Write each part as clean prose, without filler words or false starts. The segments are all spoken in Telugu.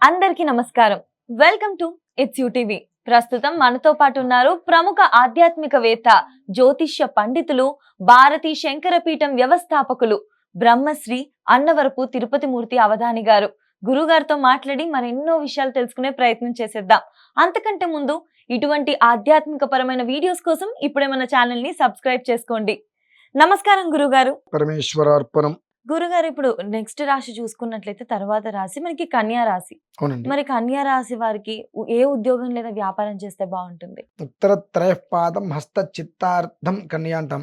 అందరికీ నమస్కారం. Welcome to it's TV. ప్రస్తుతం మనతో పాటు ఉన్నారు ప్రముఖ ఆధ్యాత్మికవేత్త, జ్యోతిష్య పండితులు, భారతీ శంకరపీఠం వ్యవస్థాపకులు, బ్రహ్మశ్రీ అన్నవరపు తిరుపతి మూర్తి అవధాని గారు. గురుగారితో మాట్లాడి మరెన్నో విషయాలు తెలుసుకునే ప్రయత్నం చేసేద్దాం. అంతకంటే ముందు ఇటువంటి ఆధ్యాత్మిక పరమైన వీడియోస్ కోసం ఇప్పుడే మన ఛానల్ ని సబ్స్క్రైబ్ చేసుకోండి. నమస్కారం గురుగారు. పరమేశ్వరార్పణం. గురుగారు, ఇప్పుడు నెక్స్ట్ రాశి చూసుకున్నట్లయితే తర్వాత రాశి మనకి కన్యా రాశి. అవునండి. మరి కన్యా రాశి వారికి ఏ ఉద్యోగం లేదా వ్యాపారం చేస్తే బాగుంటుంది? ఉత్తరత్రయపాదం హస్త చిత్తార్థం కన్యా అంటాం.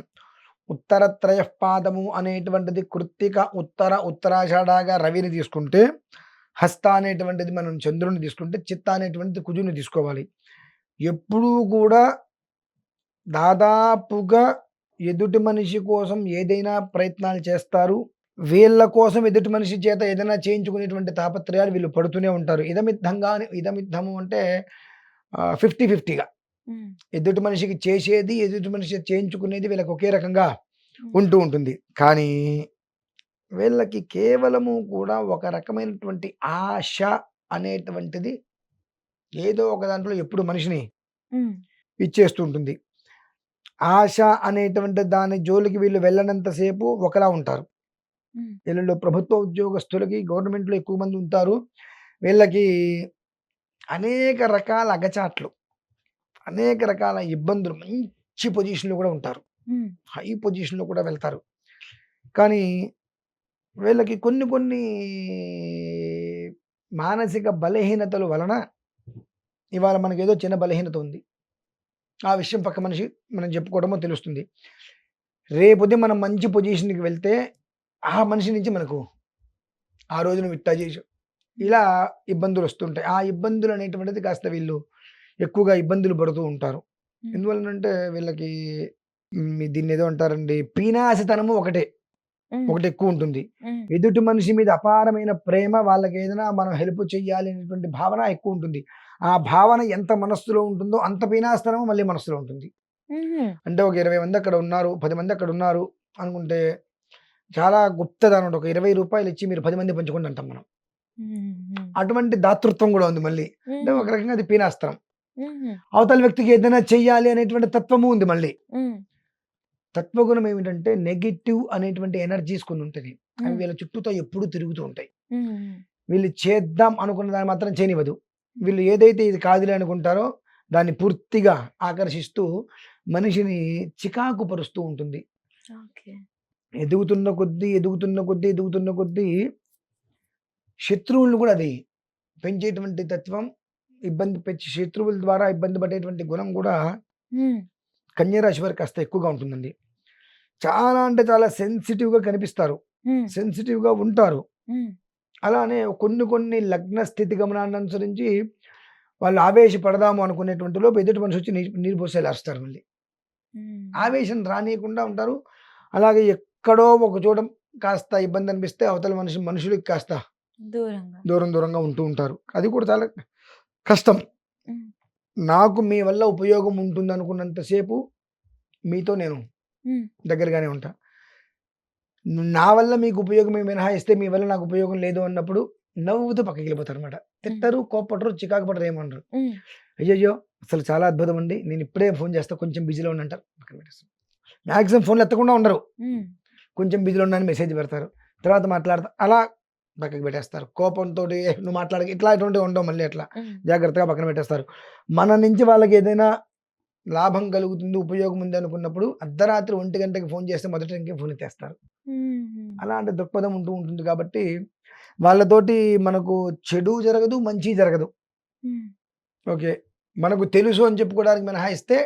ఉత్తరత్రయపాదము అనేటువంటిది కృత్తిక, ఉత్తరాషాఢగా రవిని తీసుకుంటే, హస్త అనేటువంటిది మనం చంద్రుని తీసుకుంటే, చిత్త అనేటువంటిది కుజుని తీసుకోవాలి. ఎప్పుడూ కూడా దాదాపుగా ఎదుటి మనిషి కోసం ఏదైనా ప్రయత్నాలు చేస్తారు. వీళ్ళ కోసం ఎదుటి మనిషి చేత ఏదైనా చేయించుకునేటువంటి తాపత్రయాలు వీళ్ళు పడుతూనే ఉంటారు. ఇదమిద్ధము అంటే 50-50గా ఎదుటి మనిషికి చేసేది, ఎదుటి మనిషి చేయించుకునేది వీళ్ళకి ఒకే రకంగా ఉంటూ ఉంటుంది. కానీ వీళ్ళకి కేవలము కూడా ఒక రకమైనటువంటి ఆశ అనేటువంటిది ఏదో ఒక దాంట్లో ఎప్పుడు మనిషిని ఇచ్చేస్తూ ఉంటుంది. ఆశ అనేటువంటి దాని జోలికి వీళ్ళు వెళ్ళనంతసేపు ఒకలా ఉంటారు. వీళ్ళలో ప్రభుత్వ ఉద్యోగస్తులకి, గవర్నమెంట్లో ఎక్కువ మంది ఉంటారు. వీళ్ళకి అనేక రకాల అగచాట్లు, అనేక రకాల ఇబ్బందులు, మంచి పొజిషన్లో కూడా ఉంటారు, హై పొజిషన్లో కూడా వెళ్తారు. కానీ వీళ్ళకి కొన్ని మానసిక బలహీనతల వలన ఇవాళ మనకి ఏదో చిన్న బలహీనత ఉంది, ఆ విషయం పక్క మనిషి మనం చెప్పుకోవడమో తెలుస్తుంది. రేపొద్దు మనం మంచి పొజిషన్కి వెళ్తే ఆ మనిషి నుంచి మనకు ఆ రోజు నువ్వు ఇట్టా చేసి ఇలా ఇబ్బందులు వస్తుంటాయి. ఆ ఇబ్బందులు అనేటువంటిది కాస్త వీళ్ళు ఎక్కువగా ఇబ్బందులు పడుతూ ఉంటారు. ఎందువలనంటే వీళ్ళకి దీన్ని ఏదో అంటారండి, పీనాసితనము ఒకటి ఎక్కువ ఉంటుంది. ఎదుటి మనిషి మీద అపారమైన ప్రేమ, వాళ్ళకి ఏదైనా మనం హెల్ప్ చెయ్యాలి అనేటువంటి భావన ఎక్కువ ఉంటుంది. ఆ భావన ఎంత మనస్సులో ఉంటుందో అంత పీనాసితనము మళ్ళీ మనస్సులో ఉంటుంది. అంటే ఒక 20 మంది అక్కడ ఉన్నారు, 10 మంది అక్కడ ఉన్నారు అనుకుంటే చాలా గుప్తదానం, ఒక 20 రూపాయలు ఇచ్చి మీరు 10 మంది పంచుకోండి అంటాం మనం. అటువంటి దాతృత్వం కూడా ఉంది మళ్ళీ. అంటే ఒక రకంగా అది పీనాస్త్రం. అవతల వ్యక్తికి ఏదైనా చెయ్యాలి అనేటువంటి తత్వము ఉంది మళ్ళీ. తత్వగుణం ఏమిటంటే నెగిటివ్ అనేటువంటి ఎనర్జీస్ కొన్ని ఉంటుంది. అవి వీళ్ళ చుట్టూతో ఎప్పుడూ తిరుగుతూ ఉంటాయి. వీళ్ళు చేద్దాం అనుకున్న దాన్ని మాత్రం చేయనివ్వదు. వీళ్ళు ఏదైతే ఇది కాదులే అనుకుంటారో దాన్ని పూర్తిగా ఆకర్షిస్తూ మనిషిని చికాకు పరుస్తూ ఉంటుంది. ఎదుగుతున్న కొద్దీ శత్రువులను కూడా అది పెంచేటువంటి తత్వం, శత్రువుల ద్వారా ఇబ్బంది పడేటువంటి గుణం కూడా కన్యా రాశి వారికి కాస్త ఎక్కువగా ఉంటుందండి. చాలా అంటే చాలా సెన్సిటివ్గా కనిపిస్తారు, సెన్సిటివ్గా ఉంటారు. అలానే కొన్ని లగ్న స్థితి గమనాన్ని అనుసరించి వాళ్ళు ఆవేశపడదాము అనుకునేటువంటి లోపు ఎదుటి మనిషి వచ్చి నీరు పోసేలా అరుస్తారు. మళ్ళీ ఆవేశం రానియకుండా ఉంటారు. అలాగే ఎక్కడో ఒక చోట కాస్త ఇబ్బంది అనిపిస్తే అవతల మనుషులకి కాస్త దూరంగా ఉంటూ ఉంటారు. అది కూడా చాలా కష్టం. నాకు మీ వల్ల ఉపయోగం ఉంటుంది అనుకున్నంతసేపు మీతో నేను దగ్గరగానే ఉంటా. నా వల్ల మీకు ఉపయోగం మినహాయిస్తే మీ వల్ల నాకు ఉపయోగం లేదు అన్నప్పుడు నవ్వుతూ పక్కకి వెళ్ళిపోతారు అనమాట. తిట్టరు, కోప్పడరు, చికాకు పడరు, ఏమనరు. అయ్యయ్యో అసలు చాలా అద్భుతం అండి, నేను ఇప్పుడే ఫోన్ చేస్తా, కొంచెం బిజీలో ఉన్నా అంటారు. పక్కన పెట్టేస్తారు. మ్యాక్సిమం ఫోన్లు ఎత్తకుండా ఉండరు, కొంచెం బిజీలో ఉన్నాను మెసేజ్ పెడతారు, తర్వాత మాట్లాడతారు, అలా పక్కకి పెట్టేస్తారు. కోపంతో నువ్వు మాట్లాడక ఇట్లాంటివి ఉండవు, మళ్ళీ అట్లా జాగ్రత్తగా పక్కన పెట్టేస్తారు. మన నుంచి వాళ్ళకి ఏదైనా లాభం కలుగుతుంది, ఉపయోగం ఉంది అనుకున్నప్పుడు అర్ధరాత్రి 1 గంటకి ఫోన్ చేస్తే మొదట ఇంకే ఫోన్ ఎత్తేస్తారు. అలాంటి దృక్పథం ఉంటూ ఉంటుంది. కాబట్టి వాళ్ళతోటి మనకు చెడు జరగదు, మంచి జరగదు. ఓకే, మనకు తెలుసు అని చెప్పుకోవడానికి మినహాయిస్తే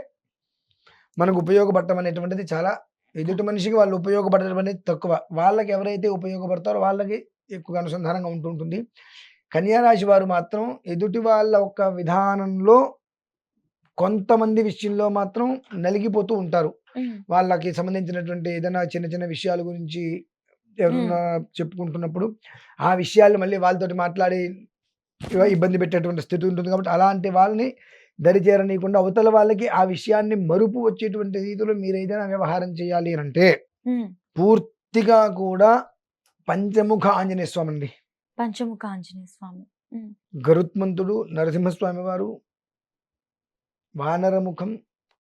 మనకు ఉపయోగపడటం అనేటువంటిది చాలా, ఎదుటి మనిషికి వాళ్ళు ఉపయోగపడటం అనేది తక్కువ. వాళ్ళకి ఎవరైతే ఉపయోగపడతారో వాళ్ళకి ఎక్కువగా అనుసంధానంగా ఉంటూ ఉంటుంది. కన్యా రాశి వారు మాత్రం ఎదుటి వాళ్ళ ఒక విధానంలో కొంతమంది విషయంలో మాత్రం నలిగిపోతూ ఉంటారు. వాళ్ళకి సంబంధించినటువంటి ఏదైనా చిన్న విషయాల గురించి ఎవరన్నా చెప్పుకుంటున్నప్పుడు ఆ విషయాలు మళ్ళీ వాళ్ళతోటి మాట్లాడి ఇబ్బంది పెట్టేటువంటి స్థితి ఉంటుంది. కాబట్టి అలాంటి వాళ్ళని దరిచేరనీయకుండా అవతల వాళ్ళకి ఆ విషయాన్ని మరుపు వచ్చేటువంటి రీతిలో మీరు ఏదైనా వ్యవహారం చేయాలి అని అంటే పూర్తిగా కూడా పంచముఖ ఆంజనేయ స్వామి అండి. పంచముఖ ఆంజనేయ స్వామి ఉమ్, గరుత్మంతుడు, నరసింహస్వామి వారు, వానరముఖం,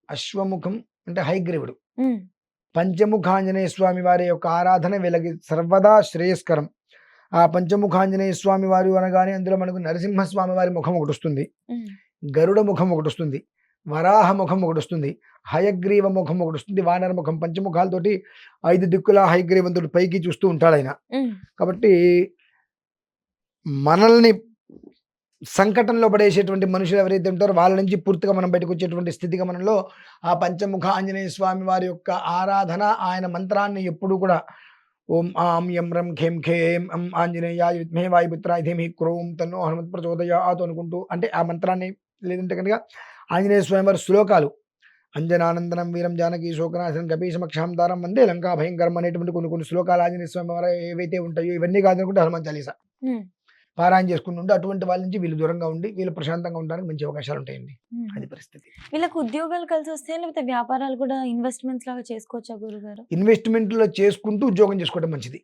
అశ్వముఖం అంటే హైగ్రీవుడు, ఉమ్, పంచముఖాంజనేయ స్వామి వారి యొక్క ఆరాధన వీళ్ళకి సర్వదా శ్రేయస్కరం. ఆ పంచముఖాంజనేయ స్వామి వారు అనగానే అందులో మనకు నరసింహస్వామి వారి ముఖం ఒకటి వస్తుంది, ఉమ్, గరుడ ముఖం ఒకటి వస్తుంది, వరాహ ముఖం ఒకటి వస్తుంది, హయగ్రీవ ముఖం ఒకటి వస్తుంది, వానర ముఖం. పంచముఖాలతోటి 5 దిక్కుల హయగ్రీవంతుడు పైకి చూస్తూ ఉంటాడు ఆయన. ఉమ్, కాబట్టి మనల్ని సంకటంలో పడేసేటువంటి మనుషులు ఎవరైతే ఉంటారో వాళ్ళ నుంచి పూర్తిగా మనం బయటకు వచ్చేటువంటి స్థితిగా మనలో ఆ పంచముఖ ఆంజనేయ స్వామి వారి యొక్క ఆరాధన, ఆయన మంత్రాన్ని ఎప్పుడు కూడా ఓం ఆం యం రం ఖేం ఖేం అం ఆంజనేయాయ విద్మహే వాయుపుత్రాయ ధీమహి క్రోం తన్నో హనుమత్ ప్రచోదయాత్ అనుకుంటూ, అంటే ఆ మంత్రాన్ని, లేదంటే కనుక ఆంజనేయ స్వామి వారి శ్లోకాలు, అంజనానందనం వీరం జానకి శోకనాశనం కపీశమక్షాం దారం వందే లంకా భయంకరం అనేటువంటి కొన్ని శ్లోకాలు ఆంజనేయ స్వామి వారు ఏవైతే ఉంటాయో ఇవన్నీ కాదనుకుంటే హనుమాన్ చాలీసా ఉమ్, పారాయణ చేసుకుంటుంటే అటువంటి వాళ్ళ నుంచి వీళ్ళు దూరంగా ఉండి వీళ్ళు ప్రశాంతంగా ఉండడానికి మంచి అవకాశాలు ఉంటాయండి. ఉమ్. అది పరిస్థితి. వీళ్ళకి ఉద్యోగాలు కలిసి వస్తాయి, లేకపోతే వ్యాపారాలు కూడా ఇన్వెస్ట్మెంట్స్ లాగా చేసుకోవచ్చా గురుగారు? ఇన్వెస్ట్మెంట్లో చేసుకుంటూ ఉద్యోగం చేసుకోవడం మంచిది.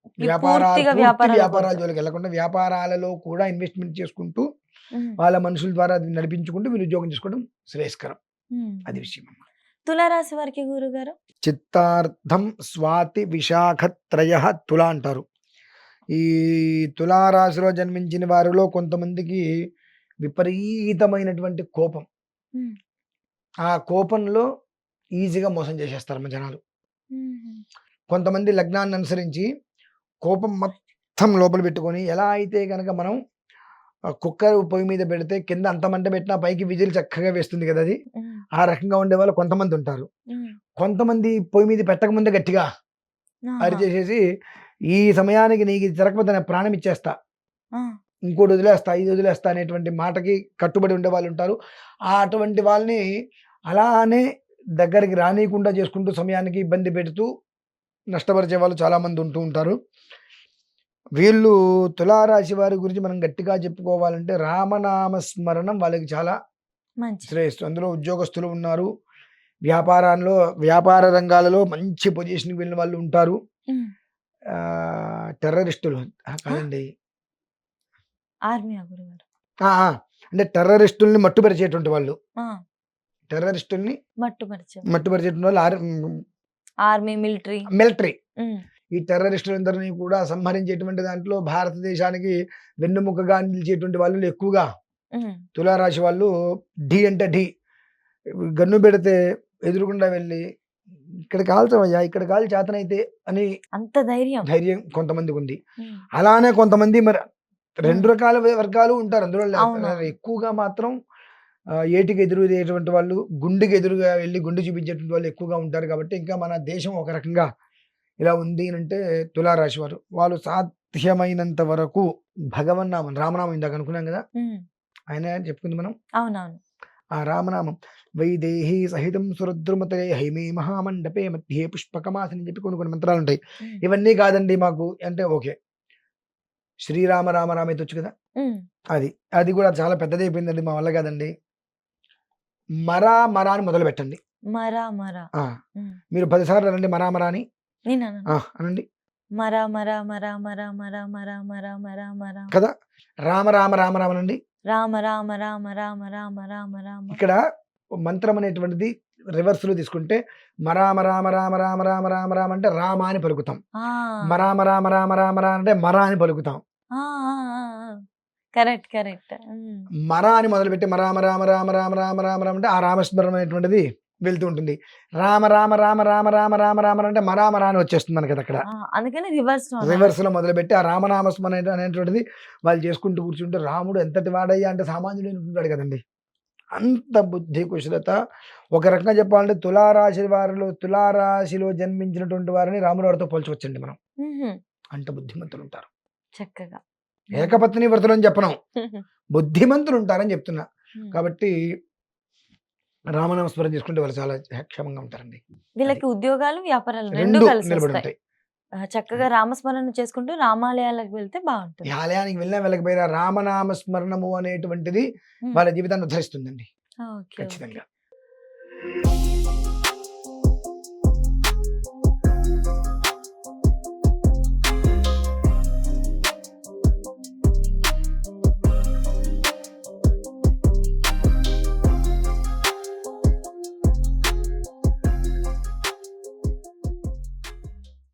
పూర్తిగా పూర్తి వ్యాపారాలకు వ్యాపారాల వద్దు. జోలికి వెళ్లకుండా వ్యాపారాలలో కూడా ఇన్వెస్ట్మెంట్ చేసుకుంటూ ఉమ్, వాళ్ళ మనుషుల ద్వారా అది నడిపించుకుంటూ వీళ్ళు ఉద్యోగం చేసుకోవడం శ్రేయస్కరం. ఉమ్. అది విషయం అమ్మ. తులారాశి వారికి గురుగారు? చిత్తార్థం స్వాతి విశాఖ త్రయ తుల అంటారు. ఈ తులారాశిలో జన్మించిన వారిలో కొంతమందికి విపరీతమైనటువంటి కోపం, ఉమ్, ఆ కోపంలో ఈజీగా మోసం చేసేస్తారమ్మ జనాలు. ఉమ్, కొంతమంది లగ్నాన్ని అనుసరించి కోపం మొత్తం లోపల పెట్టుకొని, ఎలా అయితే కనుక మనం కుక్కర్ పొయ్యి మీద పెడితే కింద అంత మంట పెట్టినా పైకి విజిల్ చక్కగా వేస్తుంది కదా, అది ఉమ్, ఆ రకంగా ఉండే వాళ్ళు కొంతమంది ఉంటారు. ఉమ్. కొంతమంది పొయ్యి మీద పెట్టకముందే గట్టిగా ఆహా. అరిచేసేసి, ఈ సమయానికి నీకు ఇది జరగకపోతే నేను ప్రాణం ఇచ్చేస్తా, ఆ, ఇంకోటి వదిలేస్తా, ఇది వదిలేస్తా అనేటువంటి మాటకి కట్టుబడి ఉండే వాళ్ళు ఉంటారు. అటువంటి వాళ్ళని అలానే దగ్గరికి రానియకుండా చేసుకుంటూ సమయానికి ఇబ్బంది పెడుతూ నష్టపరిచే వాళ్ళు చాలామంది ఉంటూ ఉంటారు. వీళ్ళు తులారాశి వారి గురించి మనం గట్టిగా చెప్పుకోవాలంటే రామనామ స్మరణం వాళ్ళకి చాలా మంచి. శ్రేయస్సు. అందులో ఉద్యోగస్తులు ఉన్నారు, వ్యాపార రంగాలలో మంచి పొజిషన్కి వెళ్ళిన వాళ్ళు ఉంటారు. ఉమ్. టెర్రరిస్టులు కాదండి, ఆర్మీ గురుగారు? అంటే టెర్రరిస్టుల్ని మట్టుపరిచేటువంటి వాళ్ళు, ఆ, టెర్రరిస్టుల్ని మట్టుపరిచే మట్టుపరిచేటువంటి వాళ్ళు ఆర్మీ, మిలిటరీ. మిలిటరీ. ఉమ్, ఈ టెర్రరిస్టులందరినీ కూడా సంహరించేటువంటి దాంట్లో భారతదేశానికి వెన్నెముకగా నిలిచేటువంటి వాళ్ళు ఎక్కువగా ఉమ్, తులారాశి వాళ్ళు. ఢీ అంటే ఢీ, గన్ను పెడితే ఎదురుకుండా వెళ్ళి ఇక్కడ కాల్చవయ్యా, ఇక్కడ కాల్ చేతనైతే అని అంత ధైర్యం. ధైర్యం కొంతమందికి ఉంది. ఉమ్, అలానే కొంతమంది మరి 2 రకాల వర్గాలు ఉంటారు అందులో. అవును. ఎక్కువగా మాత్రం ఏటికి ఎదురుయ్యేటువంటి వాళ్ళు, గుండెకి ఎదురుగా వెళ్ళి గుండె చూపించేటువంటి వాళ్ళు ఎక్కువగా ఉంటారు. కాబట్టి ఇంకా మన దేశం ఒక రకంగా ఇలా ఉంది అంటే తులారాశి వారు, వాళ్ళు సాధ్యమైనంత వరకు భగవన్నామం, రామనామం ఇందాక అనుకున్నాం కదా, ఉమ్, ఆయన చెప్పుకుంది మనం. అవునవును. ఆ రామనామం వైదేహి సహితం సురుద్రుమతే హైమే మహామండపే మధ్యే పుష్పకమాసని అని చెప్పి కొన్ని మంత్రాలు ఉంటాయి. ఉమ్, ఇవన్నీ కాదండి మాకు అంటే ఓకే, శ్రీరామ రామ రామ అయితే వచ్చు కదా, ఉమ్, అది కూడా చాలా పెద్దదైపోయిందండి, మా వల్ల కాదండి. మరా మరా అని మొదలు పెట్టండి. మరా మరా. ఉమ్, మీరు 10 సార్లు అనండి మరా మరా అని. నేను అన్నాను. అనండి మరా మరా మరా మరా మరా మరా మరా మరా మరా కదా. రామ రామ రామ రామ అనండి. రామ రామ రామ రామ రామ రామ రామ. ఇక్కడ మంత్రం అనేటువంటిది రివర్స్ లో తీసుకుంటే మరామ రామ రామ రామ రామ రామ రామ అంటే రామ అని పలుకుతాం, ఆ, మరామ రామ రామ రామ రామ అంటే మరా అని పలుకుతాం. ఆ, ఆ, ఆ, ఆ. Correct correct. ఉమ్, మరా అని మొదలుపెట్టి మరామ రామ రామ రామ రామ రామ రామ అంటే ఆ రామస్మరణ అనేటువంటిది వెళ్తూ ఉంటుంది. రామ రామ రామ రామ రామ రామ రామ అంటే మరా మరా అని వచ్చేస్తుంది మనకి అక్కడ. ఆ, అందుకని రివర్స్ లో అన్నారు. రివర్స్ లో మొదలుపెట్టి ఆ రామనామస్మరణ అనేటువంటిది వాళ్ళు చేసుకుంటూ కూర్చుంటే, రాముడు ఎంతటి వాడయ్యా అంటే సామాన్యుడు ఉంటాడు కదండి, అంత బుద్ధి కుశలత. ఒక రకంగా చెప్పాలంటే తులారాశిలో జన్మించినటువంటి వారిని రాముడు వారితో పోల్చవచ్చండి మనం, ఉహుం, అంత బుద్ధిమంతులు ఉంటారు. చక్కగా. ఏకపత్ని వ్రతులు అని చెప్పను, బుద్ధిమంతులు ఉంటారని చెప్తున్నా. ఉమ్. కాబట్టి రామనామస్మరణ చేసుకుంటే వాళ్ళు చాలా క్షేమంగా ఉంటారండి. వీళ్ళకి ఉద్యోగాలు, వ్యాపారాలు రెండు రెండు కలిసి నిలబడి వస్తాయి. ఉంటాయి. చక్కగా రామస్మరణ చేసుకుంటూ రామాలయాలకు వెళ్తే బాగుంటుంది. ఈ ఆలయానికి వెళ్ళినా వెళ్ళకపోయినా రామనామస్మరణము అనేటువంటిది ఉమ్, వాళ్ళ జీవితాన్ని ఉద్ధరిస్తుందండి ఓకే, ఓకే. ఖచ్చితంగా.